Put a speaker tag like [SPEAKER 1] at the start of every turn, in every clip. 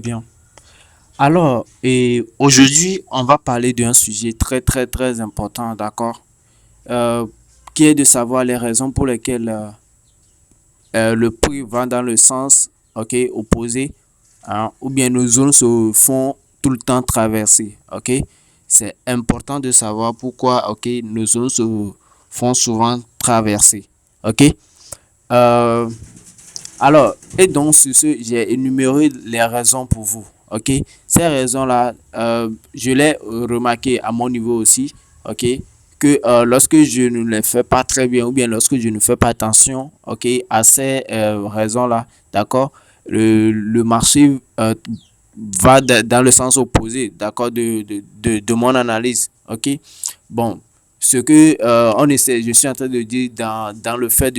[SPEAKER 1] Bien. Alors, et aujourd'hui, on va parler d'un sujet très important, d'accord? Euh, qui est de savoir les raisons pour lesquelles le prix va dans le sens, ok, opposé, hein, ou bien nos zones se font tout le temps traverser, ok? C'est important de savoir pourquoi, ok, nos zones se font souvent traverser, ok? Euh, Alors, et donc sur ce, j'ai énuméré les raisons pour vous. Ok, ces raisons-là, je l'ai remarqué à mon niveau aussi. Ok, que lorsque je ne les fais pas très bien ou bien lorsque je ne fais pas attention, ok, à ces raisons-là, d'accord, le marché va dans le sens opposé, d'accord, de mon analyse. Ok, bon, ce que on essaie, je suis en train de dire dans le fait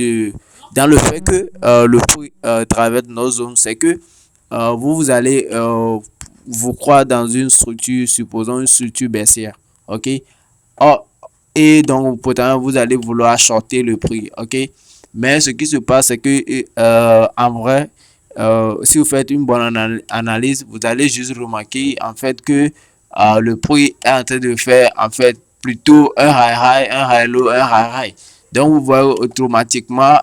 [SPEAKER 1] que le prix traverse nos zones, c'est que vous allez vous croire dans une structure, supposons une structure baissière, ok? Oh, et donc potentiellement vous allez vouloir shorter le prix, ok? Mais ce qui se passe, c'est que en vrai, si vous faites une bonne analyse, vous allez juste remarquer en fait que le prix est en train de faire en fait plutôt un high high, un high low, un high high. Donc vous voyez automatiquement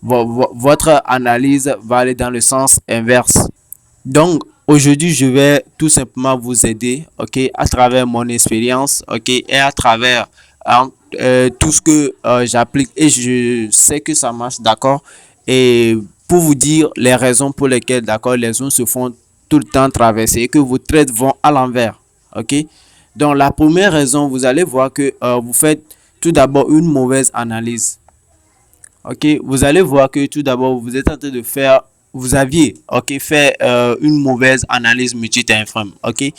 [SPEAKER 1] votre analyse va aller dans le sens inverse. Donc, aujourd'hui, je vais tout simplement vous aider, ok, à travers mon expérience, ok, et à travers hein, tout ce que j'applique et je sais que ça marche, d'accord, et pour vous dire les raisons pour lesquelles, d'accord, les zones se font tout le temps traverser et que vos trades vont à l'envers, ok. Donc, la première raison, vous allez voir que vous faites tout d'abord une mauvaise analyse. Ok, vous allez voir que tout d'abord, vous êtes en train de faire, vous aviez, ok, fait une mauvaise analyse multi-time frame. Ok,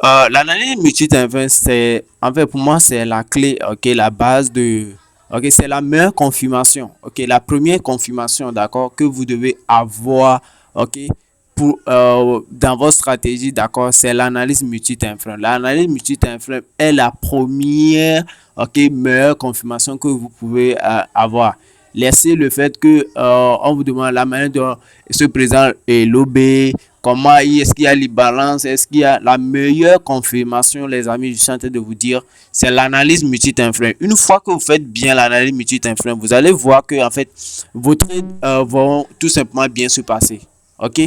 [SPEAKER 1] l'analyse multi-time frame, c'est, en fait, pour moi, c'est la clé, ok, la base de, ok, c'est la meilleure confirmation, ok, la première confirmation, d'accord, que vous devez avoir, ok, pour, dans votre stratégie, d'accord, c'est l'analyse multi-time frame. L'analyse multi-time frame est la première, ok, meilleure confirmation que vous pouvez avoir. Laissez le fait que on vous demande la manière dont se présente l'OB, comment est-ce qu'il y a les balances, est-ce qu'il y a la meilleure confirmation, les amis, je suis en train de vous dire, c'est l'analyse multi-time frame. Une fois que vous faites bien l'analyse multi-time frame, vous allez voir que en fait, vos trades vont tout simplement bien se passer. Ok,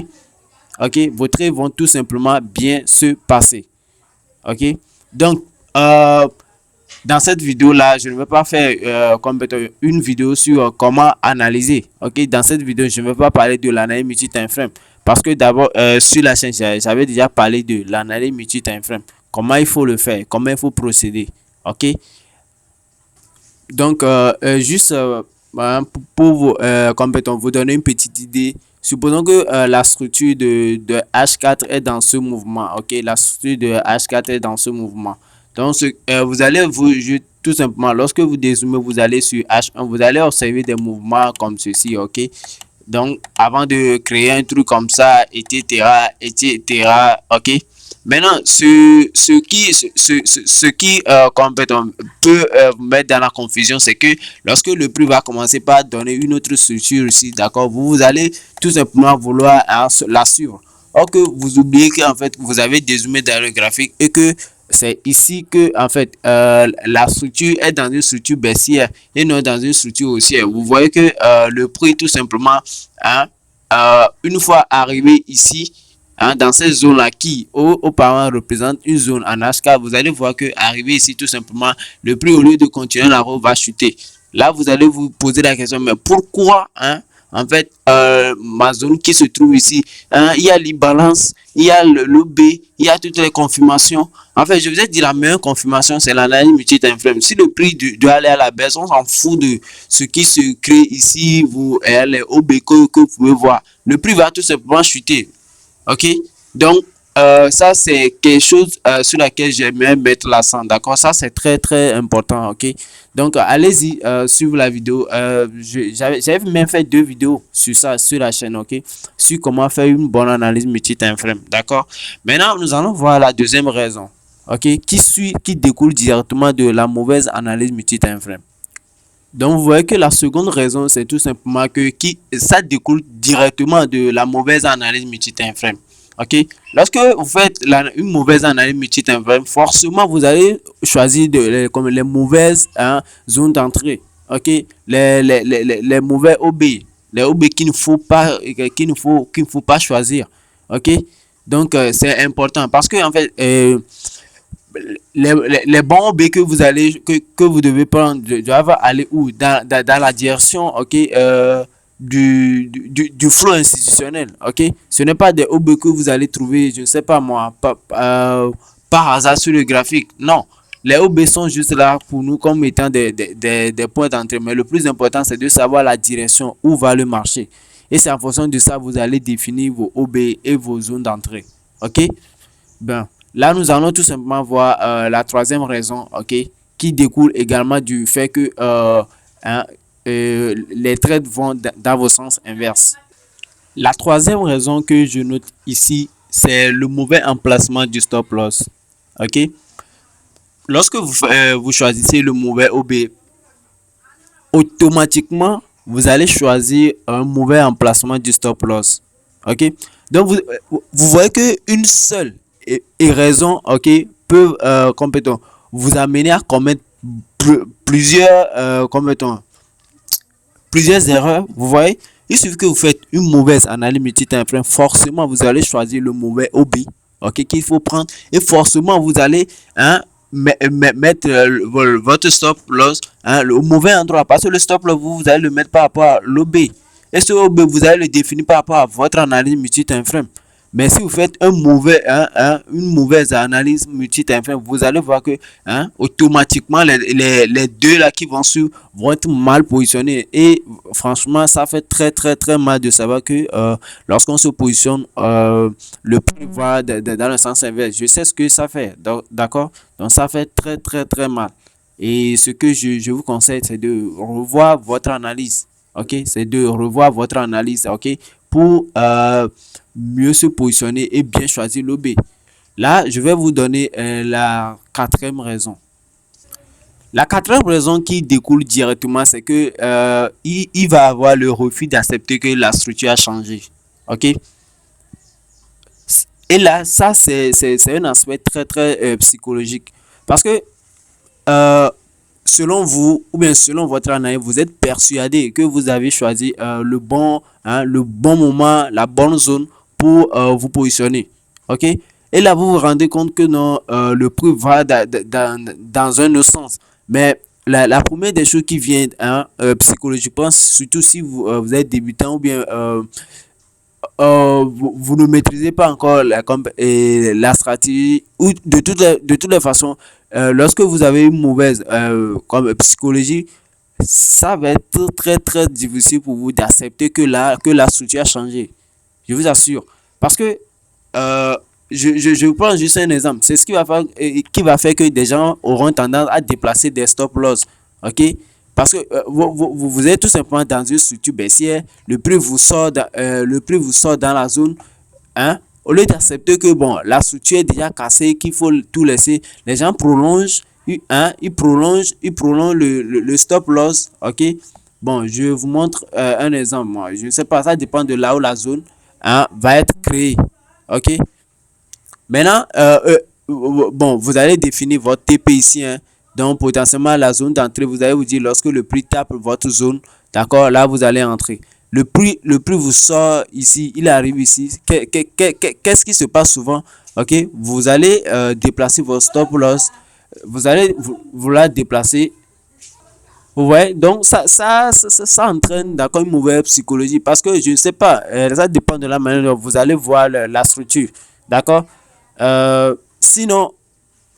[SPEAKER 1] ok, vos trades vont tout simplement bien se passer. Ok, donc dans cette vidéo là, je ne vais pas faire une vidéo sur comment analyser. Ok, dans cette vidéo, je ne vais pas parler de l'analyse multi-time frame parce que d'abord sur la chaîne, j'avais déjà parlé de l'analyse multi-time frame, comment il faut le faire, comment il faut procéder. Ok, donc juste pour vous, vous donner une petite idée. Supposons que la structure de H4 est dans ce mouvement. Ok, la structure de H4 est dans ce mouvement. Donc, vous allez tout simplement, lorsque vous dézoomez, vous allez sur H1, vous allez observer des mouvements comme ceci. Ok, donc avant de créer un truc comme ça, etc., etc. Ok. Maintenant, ce qui peut vous mettre dans la confusion, c'est que lorsque le prix va commencer par donner une autre structure ici, d'accord, vous allez tout simplement vouloir la suivre. Or que vous oubliez qu'en fait, vous avez dézoomé dans le graphique et que c'est ici que en fait la structure est dans une structure baissière et non dans une structure haussière. Vous voyez que le prix tout simplement hein, une fois arrivé ici hein, dans cette zone là qui auparavant représente une zone en H4, vous allez voir que arrivé ici tout simplement le prix au lieu de continuer la route va chuter. Là vous allez vous poser la question, mais pourquoi hein, en fait ma zone qui se trouve ici hein, il y a l'imbalance, il y a l'OB, il y a toutes les confirmations. En fait, je vous ai dit la meilleure confirmation, c'est l'analyse multi-time frame. Si le prix doit aller à la baisse, on s'en fout de ce qui se crée ici, vous, les OB que vous pouvez voir. Le prix va tout simplement chuter. OK? Donc, ça, c'est quelque chose sur laquelle j'aimerais mettre l'accent. D'accord? Ça, c'est très important. OK? Donc, allez-y, suivez la vidéo. J'avais même fait 2 vidéos sur ça, sur la chaîne. OK? Sur comment faire une bonne analyse multi-time frame. D'accord? Maintenant, nous allons voir la deuxième raison. OK? Qui découle directement de la mauvaise analyse multi-time frame. Donc, vous voyez que la seconde raison, c'est tout simplement que ça découle directement de la mauvaise analyse multi-time frame. Ok, lorsque vous faites une mauvaise analyse multi-time, forcément vous allez choisir comme les mauvaises zones d'entrée. Ok, les mauvais OB, les OB qu'il ne faut pas, qu'il ne faut pas choisir. Ok, donc c'est important parce que en fait, les bons B que vous devez prendre doivent aller où dans la direction, ok, du flow institutionnel, ok. Ce n'est pas des OB que vous allez trouver, je ne sais pas moi, par hasard sur le graphique. Non, les OB sont juste là pour nous comme étant des points d'entrée, mais le plus important c'est de savoir la direction où va le marché, et c'est en fonction de ça vous allez définir vos OB et vos zones d'entrée, ok. Ben, là, nous allons tout simplement voir la troisième raison, ok, qui découle également du fait que hein, les trades vont dans vos sens inverses. La troisième raison que je note ici, c'est le mauvais emplacement du stop loss. Ok, lorsque vous choisissez le mauvais OB, automatiquement, vous allez choisir un mauvais emplacement du stop loss. Ok, donc vous voyez que une seule raison, ok, peut vous amener à commettre plusieurs plusieurs erreurs. Vous voyez, il suffit que vous faites une mauvaise analyse multi-time frame, forcément vous allez choisir le mauvais OB, ok, qu'il faut prendre, et forcément vous allez mettre votre stop loss au mauvais endroit, parce que le stop loss vous allez le mettre par rapport à l'OB, et ce OB vous allez le définir par rapport à votre analyse multi-time frame. Mais si vous faites une mauvaise analyse multi-time frame, vous allez voir que automatiquement les deux là qui vont suivre vont être mal positionnés. Et franchement, ça fait très très très mal de savoir que lorsqu'on se positionne, le prix va dans le sens inverse. Je sais ce que ça fait, d'accord? Donc ça fait très très très mal. Et ce que je vous conseille, c'est de revoir votre analyse. Ok, c'est de revoir votre analyse, ok, pour mieux se positionner et bien choisir l'OB. Là, je vais vous donner la quatrième raison. La quatrième raison qui découle directement, c'est que il va avoir le refus d'accepter que la structure a changé. Ok. Et là, ça, c'est un aspect très, très psychologique. Parce que euh, selon vous, ou bien selon votre analyse, vous êtes persuadé que vous avez choisi le bon moment, la bonne zone pour vous positionner. Ok? Et là, vous vous rendez compte que non, le prix va dans un autre sens. Mais la première des choses qui vient psychologiquement, surtout si vous êtes débutant ou bien vous ne maîtrisez pas encore la stratégie, ou de toutes les façons, lorsque vous avez une mauvaise comme psychologie, ça va être très très difficile pour vous d'accepter que la structure a changé. Je vous assure. Parce que euh, je vous prends juste un exemple. C'est ce qui va faire que des gens auront tendance à déplacer des stop loss. Ok? Parce que vous êtes tout simplement dans une structure baissière, le prix vous sort dans la zone, hein, au lieu d'accepter que bon, la structure est déjà cassée, qu'il faut tout laisser, les gens prolongent, ils prolongent le stop loss, ok. Bon, je vous montre un exemple, moi, je ne sais pas, ça dépend de là où la zone va être créée, ok. Maintenant, bon, vous allez définir votre TP ici, hein. Donc, potentiellement, la zone d'entrée, vous allez vous dire, lorsque le prix tape votre zone, d'accord, là, vous allez entrer. Le prix vous sort ici, il arrive ici. Qu'est-ce qui se passe souvent? Ok, vous allez déplacer votre stop loss, vous allez vous la déplacer. Ouais, donc ça entraîne d'accord une mauvaise psychologie, parce que je ne sais pas, ça dépend de la manière dont vous allez voir la structure, d'accord. Sinon,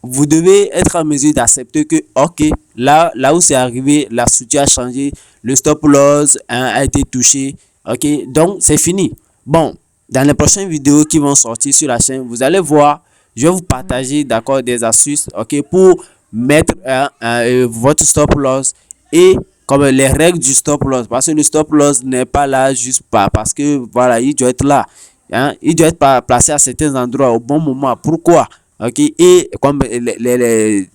[SPEAKER 1] vous devez être en mesure d'accepter que, ok, là où c'est arrivé, la structure a changé, le stop loss a été touché, ok, donc c'est fini. Bon, dans les prochaines vidéos qui vont sortir sur la chaîne, vous allez voir, je vais vous partager, d'accord, des astuces, ok, pour mettre votre stop loss, et comme les règles du stop loss, parce que le stop loss n'est pas là juste pas parce que voilà, il doit être là, il doit être placé à certains endroits au bon moment. Pourquoi? Ok, et comme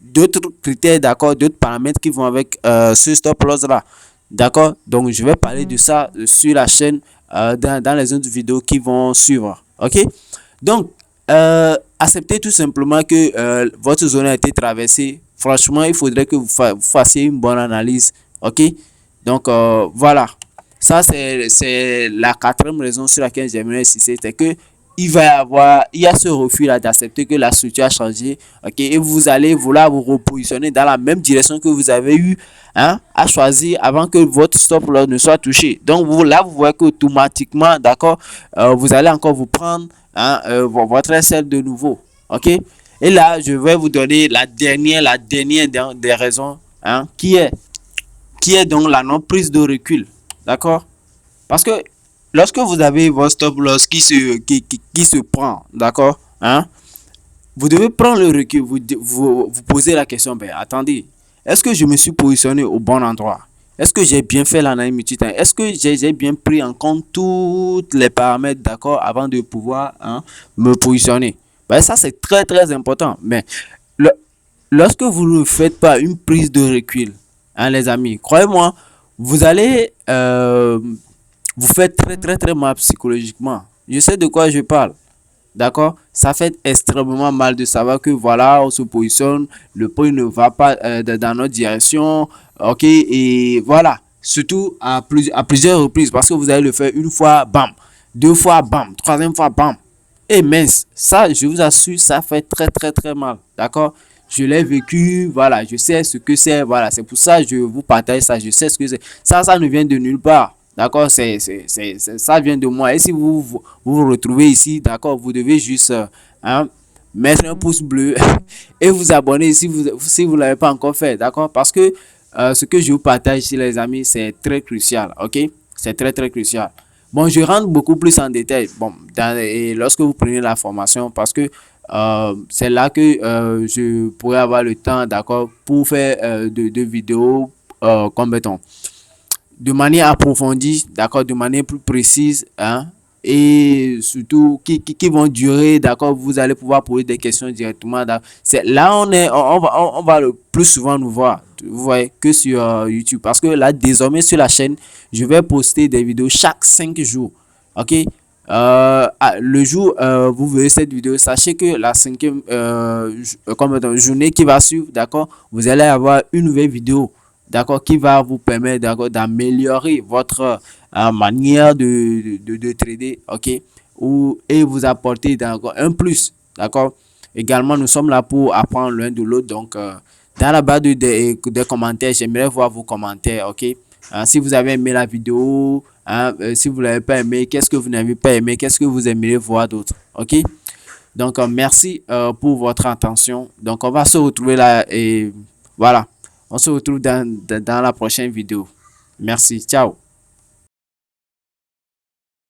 [SPEAKER 1] d'autres critères, d'accord, d'autres paramètres qui vont avec ce stop loss là, d'accord. Donc je vais parler de ça sur la chaîne dans les autres vidéos qui vont suivre, ok. Donc, acceptez tout simplement que votre zone a été traversée. Franchement, il faudrait que vous fassiez une bonne analyse. OK? Donc, voilà. Ça, c'est la quatrième raison sur laquelle j'aimerais insister. C'est que il y a ce refus-là d'accepter que la structure a changé. OK? Et vous allez vouloir vous repositionner dans la même direction que vous avez eu, hein, à choisir avant que votre stop loss ne soit touché. Donc, là, vous voyez qu'automatiquement, d'accord, vous allez encore vous prendre, hein, votre SL de nouveau. OK? Et là, je vais vous donner la dernière des raisons, hein, qui est donc la non prise de recul. D'accord? Parce que lorsque vous avez votre stop loss qui se prend, d'accord, hein, vous devez prendre le recul, vous posez la question, ben attendez, est-ce que je me suis positionné au bon endroit? Est-ce que j'ai bien fait l'analyse multi-temps? Est-ce que j'ai bien pris en compte tous les paramètres, d'accord, avant de pouvoir, hein, me positionner? Ben, ça, c'est très, très important. Mais le, lorsque vous ne faites pas une prise de recul, hein, les amis, croyez-moi, vous allez vous faire très, très, très mal psychologiquement. Je sais de quoi je parle. D'accord? Ça fait extrêmement mal de savoir que voilà, on se positionne, le prix ne va pas dans notre direction. OK? Et voilà. Surtout à plusieurs reprises parce que vous allez le faire une fois, bam. Deux fois, bam. Troisième fois, bam. Et mince, ça, je vous assure, ça fait très, très, très mal. D'accord? Je l'ai vécu, voilà, je sais ce que c'est, voilà, c'est pour ça que je vous partage ça, je sais ce que c'est. Ça ne vient de nulle part. D'accord, ça vient de moi. Et si vous retrouvez ici, d'accord, vous devez juste, hein, mettre un pouce bleu et vous abonner si vous l'avez pas encore fait, d'accord? Parce que ce que je vous partage ici, les amis, c'est très crucial, ok? C'est très, très crucial. Bon, je rentre beaucoup plus en détail, bon, et lorsque vous prenez la formation, parce que c'est là que je pourrais avoir le temps, d'accord, pour faire de vidéos comme béton de manière approfondie, d'accord, de manière plus précise, hein, et surtout qui vont durer, d'accord, vous allez pouvoir poser des questions directement. C'est là on va le plus souvent nous voir, vous voyez, que sur YouTube, parce que là désormais sur la chaîne, je vais poster des vidéos chaque 5 jours, ok. Le jour vous verrez cette vidéo, sachez que la cinquième journée qui va suivre, d'accord, vous allez avoir une nouvelle vidéo, d'accord, qui va vous permettre, d'accord, d'améliorer votre manière de trader, ok, et vous apporter, d'accord, un plus, d'accord. Également, nous sommes là pour apprendre l'un de l'autre, donc dans la barre des commentaires, j'aimerais voir vos commentaires, ok. Si vous avez aimé la vidéo, hein, si vous l'avez pas aimé, qu'est-ce que vous n'avez pas aimé, qu'est-ce que vous aimeriez voir d'autre, ok. Donc merci pour votre attention. Donc on va se retrouver là et voilà. On se retrouve dans la prochaine vidéo. Merci. Ciao.